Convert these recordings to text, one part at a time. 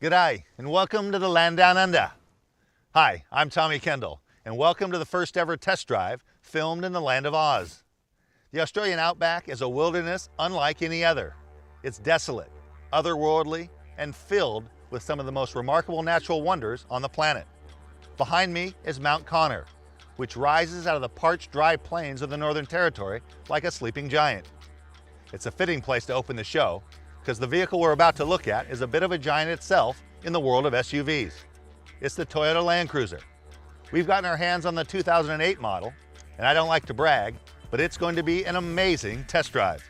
G'day, and welcome to the Land Down Under. Hi, I'm Tommy Kendall, and welcome to the first ever test drive filmed in the land of Oz. The Australian outback is a wilderness unlike any other. It's desolate, otherworldly, and filled with some of the most remarkable natural wonders on the planet. Behind me is Mount Connor, which rises out of the parched, dry plains of the Northern Territory like a sleeping giant. It's a fitting place to open the show, because the vehicle we're about to look at is a bit of a giant itself in the world of SUVs. It's the Toyota Land Cruiser. We've gotten our hands on the 2008 model, and I don't like to brag, but it's going to be an amazing test drive.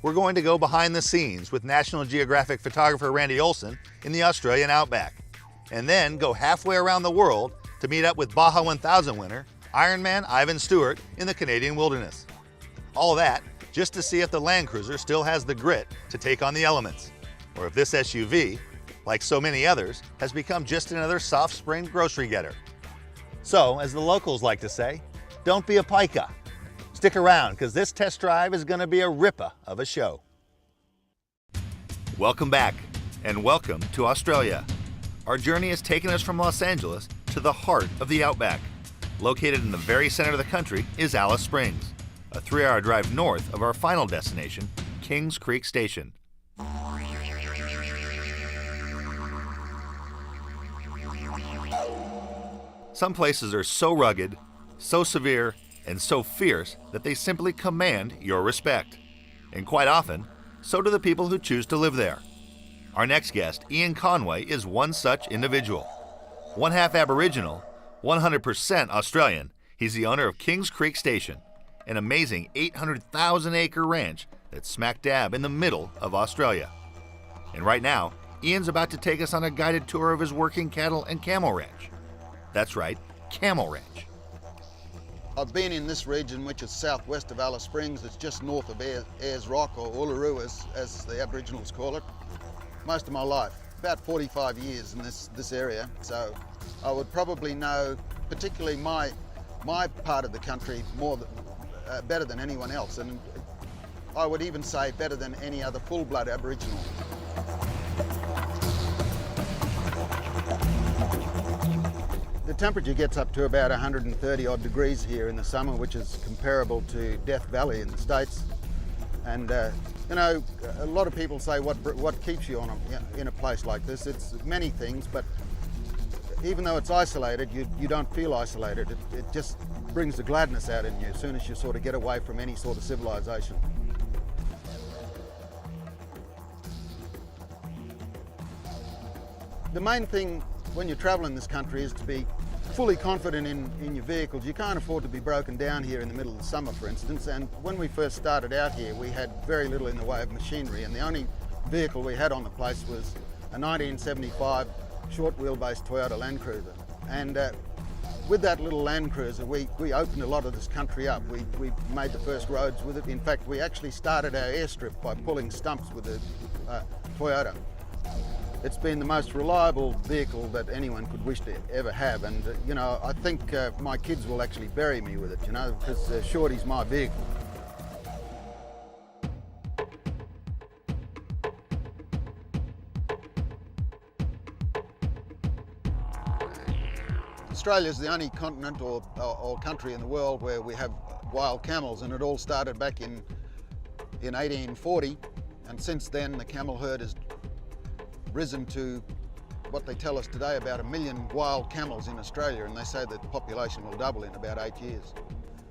We're going to go behind the scenes with National Geographic photographer Randy Olson in the Australian outback, and then go halfway around the world to meet up with Baja 1000 winner, Ironman Ivan Stewart in the Canadian wilderness. All that just to see if the Land Cruiser still has the grit to take on the elements, or if this SUV, like so many others, has become just another soft spring grocery getter. So, as the locals like to say, don't be a piker. Stick around, because this test drive is going to be a ripper of a show. Welcome back, and welcome to Australia. Our journey has taken us from Los Angeles to the heart of the outback. Located in the very center of the country is Alice Springs, a 3-hour drive north of our final destination, Kings Creek Station. Some places are so rugged, so severe, and so fierce that they simply command your respect. And quite often, so do the people who choose to live there. Our next guest, Ian Conway, is one such individual. One half Aboriginal, 100% Australian, he's the owner of Kings Creek Station, an amazing 800,000-acre ranch that's smack dab in the middle of Australia. And right now, Ian's about to take us on a guided tour of his working cattle and camel ranch. That's right, camel ranch. I've been in this region, which is southwest of Alice Springs. It's just north of Ayers Rock, or Uluru as the Aboriginals call it, most of my life. About 45 years in this area. So I would probably know, particularly my part of the country, better than anyone else, and I would even say better than any other full-blood Aboriginal. The temperature gets up to about 130 odd degrees here in the summer, which is comparable to Death Valley in the States. And you know, a lot of people say what keeps you in a place like this. It's many things, but even though it's isolated, you don't feel isolated. It just brings the gladness out in you as soon as you sort of get away from any sort of civilization. The main thing when you travel in this country is to be fully confident in your vehicles. You can't afford to be broken down here in the middle of the summer, for instance, and when we first started out here we had very little in the way of machinery, and the only vehicle we had on the place was a 1975 short wheelbase Toyota Land Cruiser. And with that little Land Cruiser, we opened a lot of this country up. We made the first roads with it. In fact, we actually started our airstrip by pulling stumps with a Toyota. It's been the most reliable vehicle that anyone could wish to ever have, and you know, I think my kids will actually bury me with it, you know, because Shorty's my vehicle. Australia is the only continent or country in the world where we have wild camels, and it all started back in 1840, and since then the camel herd has risen to what they tell us today, about 1 million wild camels in Australia, and they say that the population will double in about 8 years.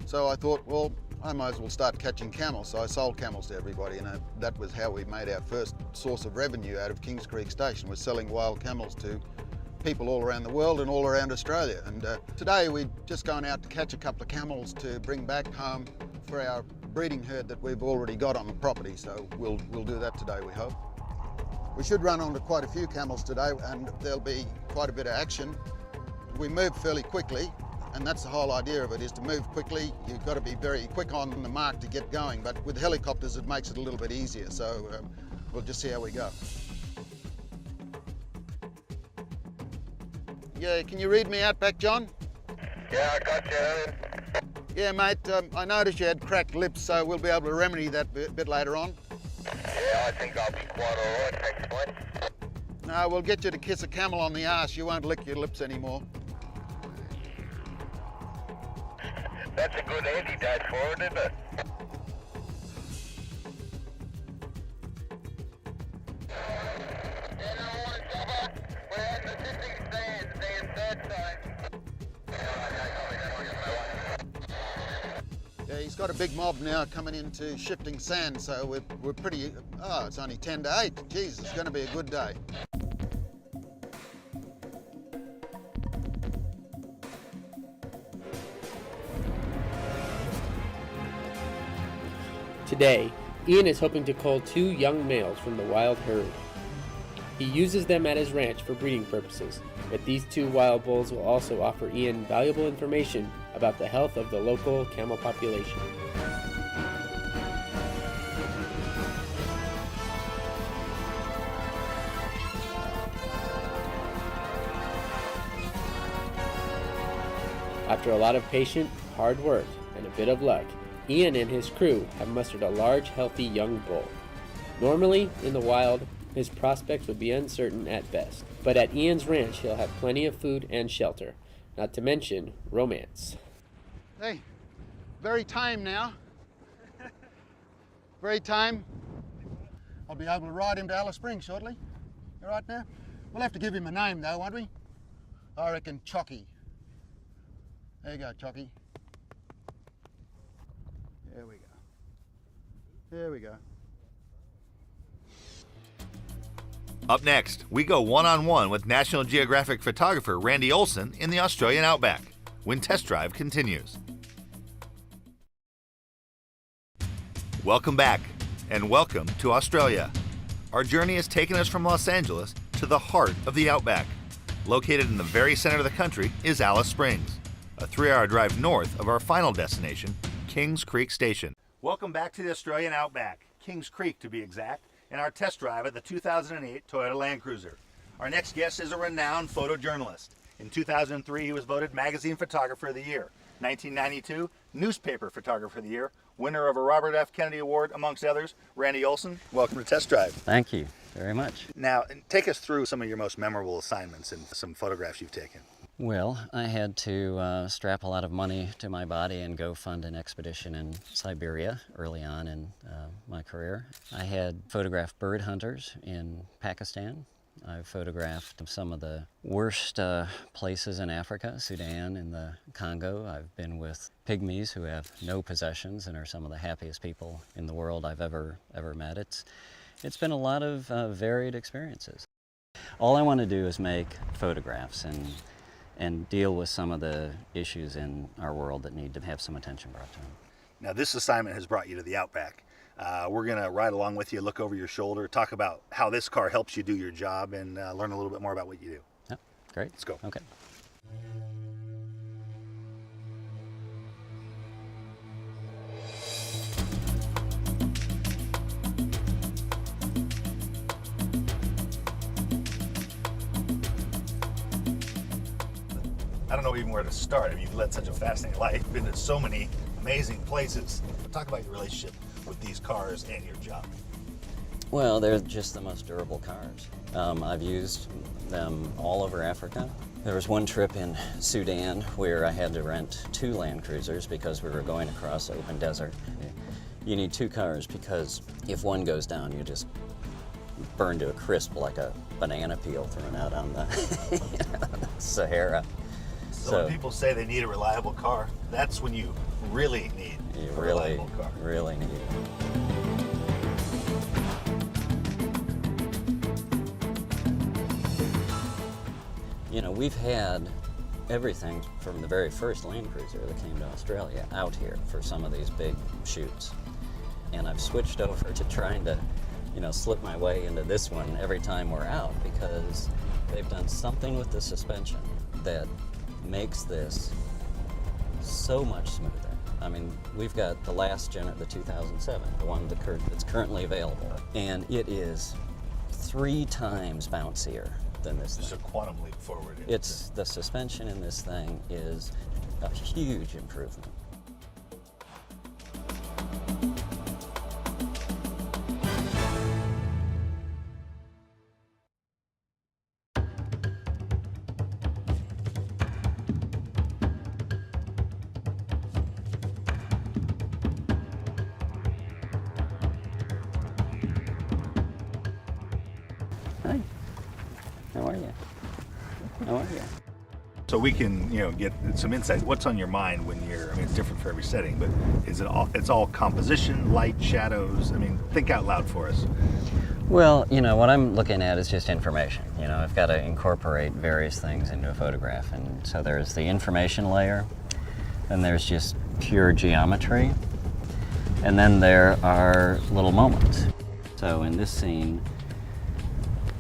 So I thought, well, I might as well start catching camels, so I sold camels to everybody, and that was how we made our first source of revenue out of Kings Creek Station, was selling wild camels to people all around the world and all around Australia. And today we're just going out to catch a couple of camels to bring back home for our breeding herd that we've already got on the property, so we'll do that today, we hope. We should run onto quite a few camels today, and there'll be quite a bit of action. We move fairly quickly, and that's the whole idea of it, is to move quickly. You've got to be very quick on the mark to get going, but with helicopters it makes it a little bit easier, so we'll just see how we go. Yeah, can you read me out back, John? Yeah, I got you. Yeah, mate, I noticed you had cracked lips, so we'll be able to remedy that bit later on. Yeah, I think I'll be quite all right, thanks, mate. No, we'll get you to kiss a camel on the arse. You won't lick your lips anymore. That's a good antidote for it, isn't it? We're at the shifting sand, that side. Yeah, he's got a big mob now coming into shifting sand, so we're pretty. Oh, it's only 10 to 8. Geez, it's going to be a good day. Today, Ian is hoping to cull 2 young males from the wild herd. He uses them at his ranch for breeding purposes, but these 2 wild bulls will also offer Ian valuable information about the health of the local camel population. After a lot of patient, hard work, and a bit of luck, Ian and his crew have mustered a large, healthy young bull. Normally, in the wild, his prospects would be uncertain at best, but at Ian's ranch he'll have plenty of food and shelter, not to mention romance. Hey, very tame now. Very tame. I'll be able to ride him to Alice Springs shortly. You all right now? We'll have to give him a name though, won't we? I reckon Chocky. There you go, Chocky. There we go. There we go. Up next, we go one-on-one with National Geographic photographer Randy Olson in the Australian outback when Test Drive continues. Welcome back, and welcome to Australia. Our journey has taken us from Los Angeles to the heart of the outback. Located in the very center of the country is Alice Springs, a 3-hour drive north of our final destination, Kings Creek Station. Welcome back to the Australian outback, Kings Creek to be exact, and our test drive of the 2008 Toyota Land Cruiser. Our next guest is a renowned photojournalist. In 2003, he was voted Magazine Photographer of the Year. 1992, Newspaper Photographer of the Year, winner of a Robert F. Kennedy Award, amongst others. Randy Olson, welcome to Test Drive. Thank you very much. Now, take us through some of your most memorable assignments and some photographs you've taken. Well, I had to strap a lot of money to my body and go fund an expedition in Siberia early on in my career. I had photographed bird hunters in Pakistan. I've photographed some of the worst places in Africa, Sudan and the Congo. I've been with pygmies who have no possessions and are some of the happiest people in the world I've ever met. It's been a lot of varied experiences. All I want to do is make photographs and deal with some of the issues in our world that need to have some attention brought to them. Now, this assignment has brought you to the outback. We're going to ride along with you, look over your shoulder, talk about how this car helps you do your job, and learn a little bit more about what you do. Yeah, great. Let's go. Okay. I don't know even where to start. I mean, you've led such a fascinating life, been to so many amazing places. Talk about your relationship with these cars and your job. Well, they're just the most durable cars. I've used them all over Africa. There was one trip in Sudan where I had to rent 2 Land Cruisers because we were going across open desert. You need 2 cars because if one goes down, you just burn to a crisp like a banana peel thrown out on the Sahara. So when people say they need a reliable car, that's when you really need a reliable car. Really need it. You know, we've had everything from the very first Land Cruiser that came to Australia out here for some of these big shoots. And I've switched over to trying to, slip my way into this one every time we're out because they've done something with the suspension that makes this so much smoother. I mean, we've got the last gen of the 2007, the one that's currently available, and it is 3 times bouncier than this thing. Just a quantum leap forward. The suspension in this thing is a huge improvement. So we can, get some insight. What's on your mind when you're, it's different for every setting, but it's all composition, light, shadows? Think out loud for us. Well, what I'm looking at is just information. I've got to incorporate various things into a photograph. And so there's the information layer, then there's just pure geometry, and then there are little moments. So in this scene,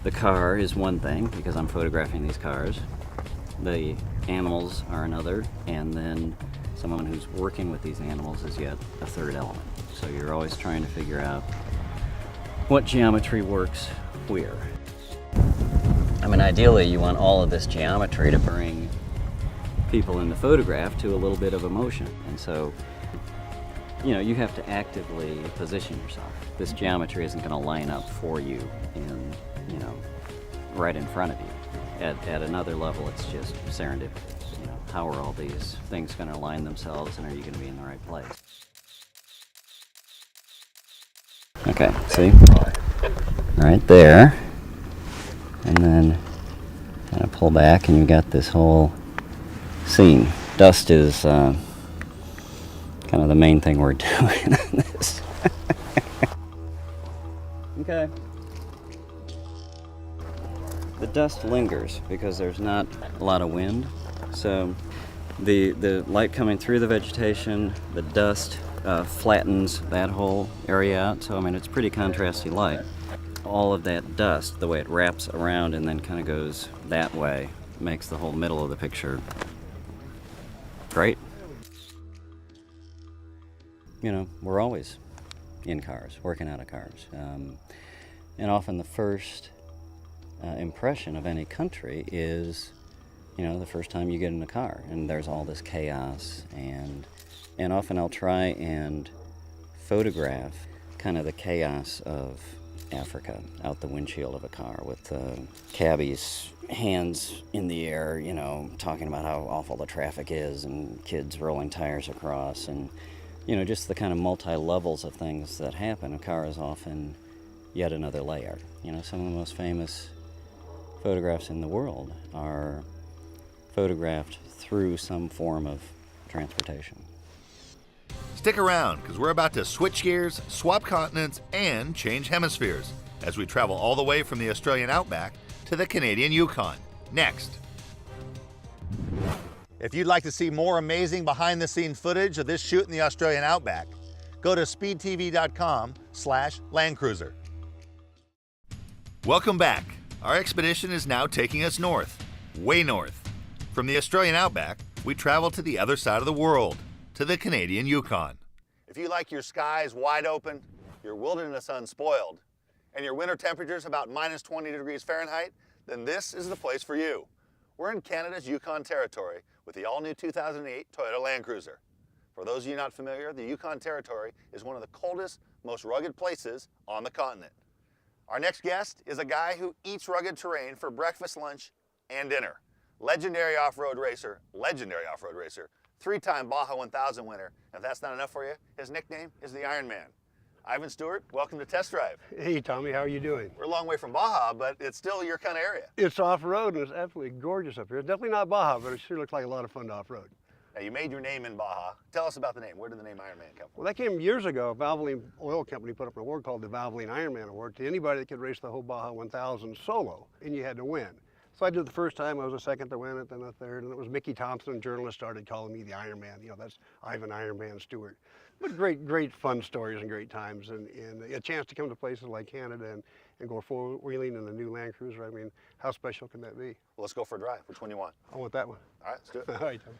the car is one thing because I'm photographing these cars. The animals are another, and then someone who's working with these animals is yet a third element. So you're always trying to figure out what geometry works where. Ideally you want all of this geometry to bring people in the photograph to a little bit of emotion. And so, you have to actively position yourself. This geometry isn't going to line up for you in, right in front of you. At another level, it's just serendipity. How are all these things going to align themselves, and are you going to be in the right place? Okay, see? Right there. And then kind of pull back, and you got this whole scene. Dust is kind of the main thing we're doing on this. Okay. The dust lingers because there's not a lot of wind, so the light coming through the vegetation, the dust flattens that whole area out, so it's pretty contrasty light. All of that dust, the way it wraps around and then kind of goes that way, makes the whole middle of the picture great. We're always in cars, working out of cars, and often the first impression of any country is, the first time you get in a car, and there's all this chaos, and often I'll try and photograph kind of the chaos of Africa out the windshield of a car with the cabbie's hands in the air, talking about how awful the traffic is, and kids rolling tires across, and just the kind of multi-levels of things that happen. A car is often yet another layer. Some of the most famous photographs in the world are photographed through some form of transportation. Stick around, because we're about to switch gears, swap continents, and change hemispheres as we travel all the way from the Australian outback to the Canadian Yukon. Next. If you'd like to see more amazing behind-the-scenes footage of this shoot in the Australian outback, go to speedtv.com/landcruiser. Welcome back. Our expedition is now taking us north, way north. From the Australian outback, we travel to the other side of the world, to the Canadian Yukon. If you like your skies wide open, your wilderness unspoiled, and your winter temperatures about -20 degrees Fahrenheit, then this is the place for you. We're in Canada's Yukon Territory with the all-new 2008 Toyota Land Cruiser. For those of you not familiar, the Yukon Territory is one of the coldest, most rugged places on the continent. Our next guest is a guy who eats rugged terrain for breakfast, lunch, and dinner. Legendary off-road racer, three-time Baja 1000 winner. And if that's not enough for you, his nickname is the Iron Man. Ivan Stewart, welcome to Test Drive. Hey, Tommy, how are you doing? We're a long way from Baja, but it's still your kind of area. It's off-road, and it's absolutely gorgeous up here. It's definitely not Baja, but it sure looks like a lot of fun to off-road. Now, you made your name in Baja. Tell us about the name. Where did the name Iron Man come from? Well, that came years ago. Valvoline Oil Company put up an award called the Valvoline Iron Man Award to anybody that could race the whole Baja 1000 solo, and you had to win. So I did it the first time. I was the second to win it, then the third, and it was Mickey Thompson, journalist, started calling me the Iron Man. That's Ivan Iron Man Stewart. But great fun stories and great times, and a chance to come to places like Canada and go four-wheeling in the new Land Cruiser. How special can that be? Well, let's go for a drive. Which one do you want? I want that one. All right, let's do it. All right, Tom.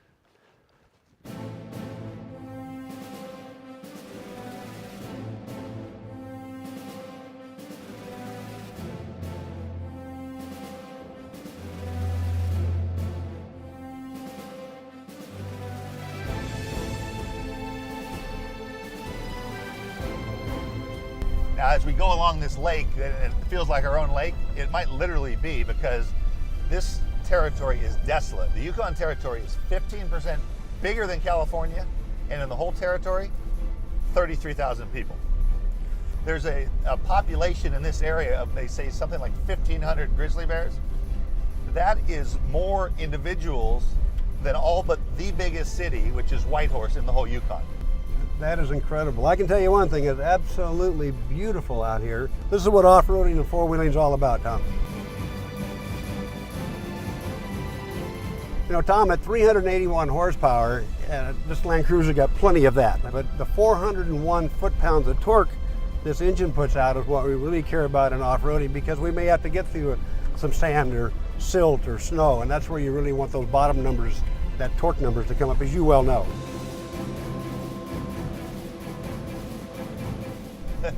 Now, as we go along this lake, and it feels like our own lake, it might literally be, because this territory is desolate. The Yukon Territory is 15% bigger than California, and in the whole territory, 33,000 people. There's a population in this area of, they say, something like 1,500 grizzly bears. that is more individuals than all but the biggest city, which is Whitehorse in the whole Yukon. That is incredible. I can tell you one thing, it's absolutely beautiful out here. This is what off-roading and four-wheeling is all about, Tom. You know, Tom, at 381 horsepower, this Land Cruiser got plenty of that. But the 401 foot-pounds of torque this engine puts out is what we really care about in off-roading, because we may have to get through some sand or silt or snow, and that's where you really want those bottom numbers, that torque numbers, to come up, as you well know.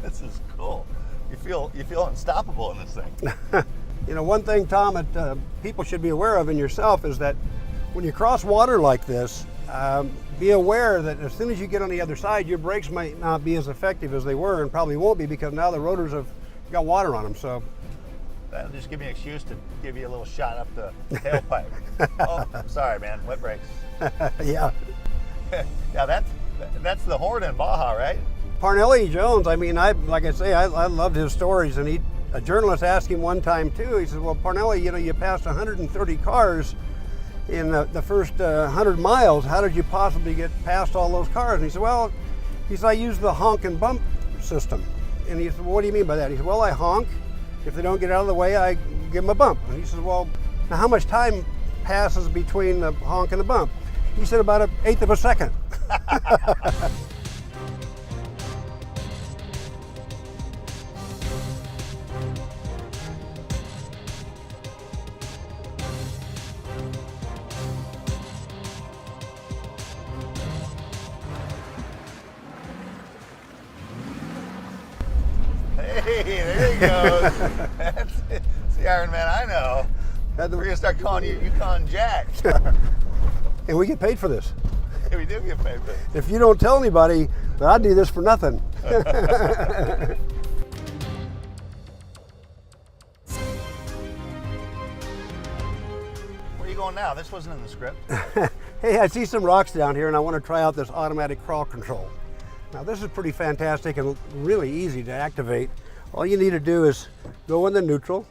This is cool. You feel unstoppable in this thing. You know, one thing, Tom, that people should be aware of, in yourself, is that when you cross water like this, be aware that as soon as you get on the other side, your brakes might not be as effective as they were, and probably won't be, because now the rotors have got water on them. So that'll just give me an excuse to give you a little shot up the tailpipe. Oh, sorry, man. Wet brakes. yeah. Yeah, that's the horn in Baja, right? Parnelli Jones, I mean, like I say, I loved his stories, and a journalist asked him one time too. He said, "Well, Parnelli, you know, you passed 130 cars in the first 100 miles. How did you possibly get past all those cars?" And he said, "Well," he said, "I use the honk and bump system." And he said, "Well, what do you mean by that?" He said, "Well, I honk. If they don't get out of the way, I give them a bump." And he said, "Well, now how much time passes between the honk and the bump?" He said, "About 1/8 of a second." Hey, there he goes. That's the Iron Man I know. We're gonna start calling you Yukon Jack. And we get paid for this. Yeah, we do get paid for it. If you don't tell anybody, then I do this for nothing. Where are you going now? This wasn't in the script. Hey, I see some rocks down here, and I want to try out this automatic crawl control. Now, this is pretty fantastic and really easy to activate. All you need to do is go into neutral,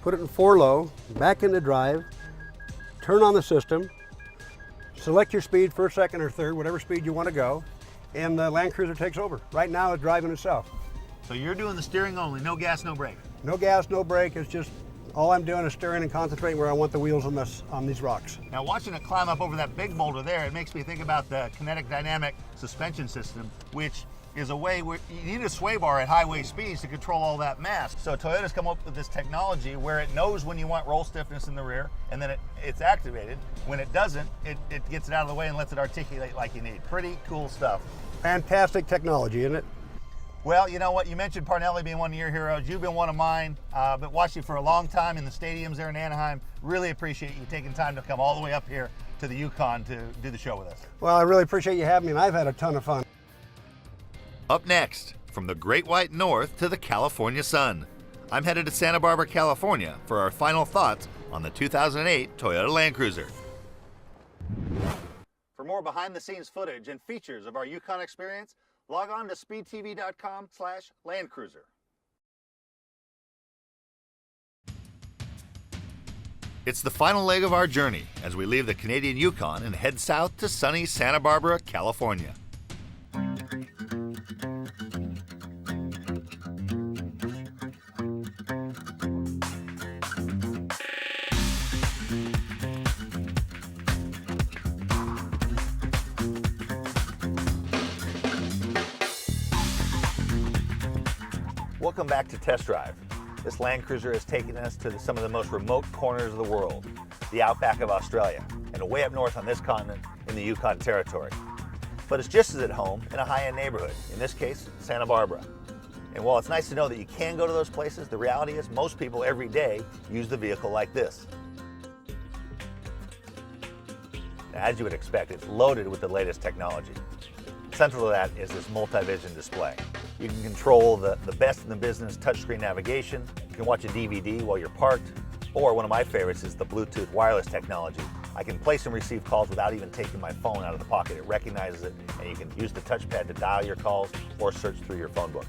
put it in 4 low, back into drive, turn on the system, select your speed, first, second, or third, whatever speed you want to go, and the Land Cruiser takes over. Right now, it's driving itself. So you're doing the steering only, no gas, no brake. No gas, no brake. It's just all I'm doing is steering and concentrating where I want the wheels on these rocks. Now, watching it climb up over that big boulder there, it makes me think about the kinetic dynamic suspension system, which is a way where you need a sway bar at highway speeds to control all that mass. So Toyota's come up with this technology where it knows when you want roll stiffness in the rear, and then it's activated. When it doesn't, it gets it out of the way and lets it articulate like you need. Pretty cool stuff. Fantastic technology, isn't it? Well, you know what? You mentioned Parnelli being one of your heroes. You've been one of mine. But watched you for a long time in the stadiums there in Anaheim. Really appreciate you taking time to come all the way up here to the Yukon to do the show with us. Well, I really appreciate you having me, and I've had a ton of fun. Up next, from the Great White North to the California sun, I'm headed to Santa Barbara, California for our final thoughts on the 2008 Toyota Land Cruiser. For more behind-the-scenes footage and features of our Yukon experience, log on to speedtv.com/landcruiser. It's the final leg of our journey as we leave the Canadian Yukon and head south to sunny Santa Barbara, California. Welcome back to Test Drive. This Land Cruiser has taken us to some of the most remote corners of the world, the outback of Australia, and way up north on this continent in the Yukon Territory. But it's just as at home in a high-end neighborhood, in this case, Santa Barbara. And while it's nice to know that you can go to those places, the reality is most people every day use the vehicle like this. Now, as you would expect, it's loaded with the latest technology. Central to that is this multi-vision display. You can control the best in the business touchscreen navigation. You can watch a DVD while you're parked. Or one of my favorites is the Bluetooth wireless technology. I can place and receive calls without even taking my phone out of the pocket. It recognizes it, and you can use the touchpad to dial your calls or search through your phone book.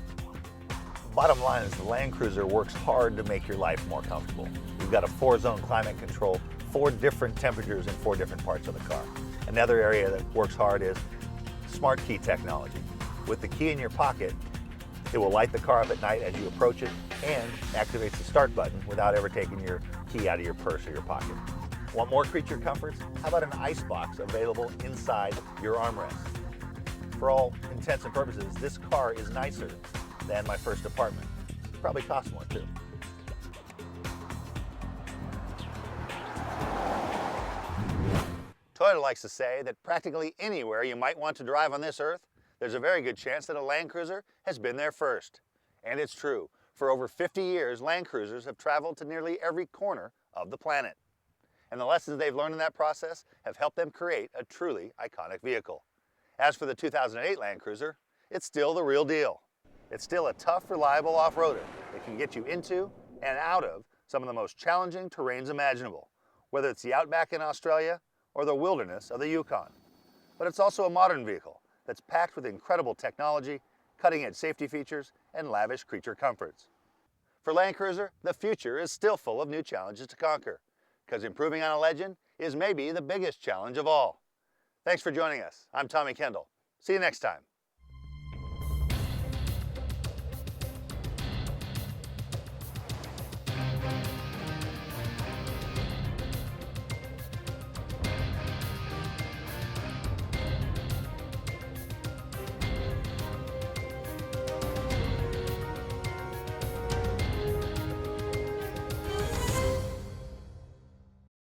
Bottom line is the Land Cruiser works hard to make your life more comfortable. You've got a 4-zone climate control, 4 different temperatures in 4 different parts of the car. Another area that works hard is smart key technology. With the key in your pocket, it will light the car up at night as you approach it and activates the start button without ever taking your key out of your purse or your pocket. Want more creature comforts? How about an ice box available inside your armrest? For all intents and purposes, this car is nicer than my first apartment. Probably costs more too. Toyota likes to say that practically anywhere you might want to drive on this earth, there's a very good chance that a Land Cruiser has been there first. And it's true. For over 50 years, Land Cruisers have traveled to nearly every corner of the planet. And the lessons they've learned in that process have helped them create a truly iconic vehicle. As for the 2008 Land Cruiser, it's still the real deal. It's still a tough, reliable off-roader that can get you into and out of some of the most challenging terrains imaginable, whether it's the outback in Australia or the wilderness of the Yukon. But it's also a modern vehicle that's packed with incredible technology, cutting-edge safety features, and lavish creature comforts. For Land Cruiser, the future is still full of new challenges to conquer, because improving on a legend is maybe the biggest challenge of all. Thanks for joining us. I'm Tommy Kendall. See you next time.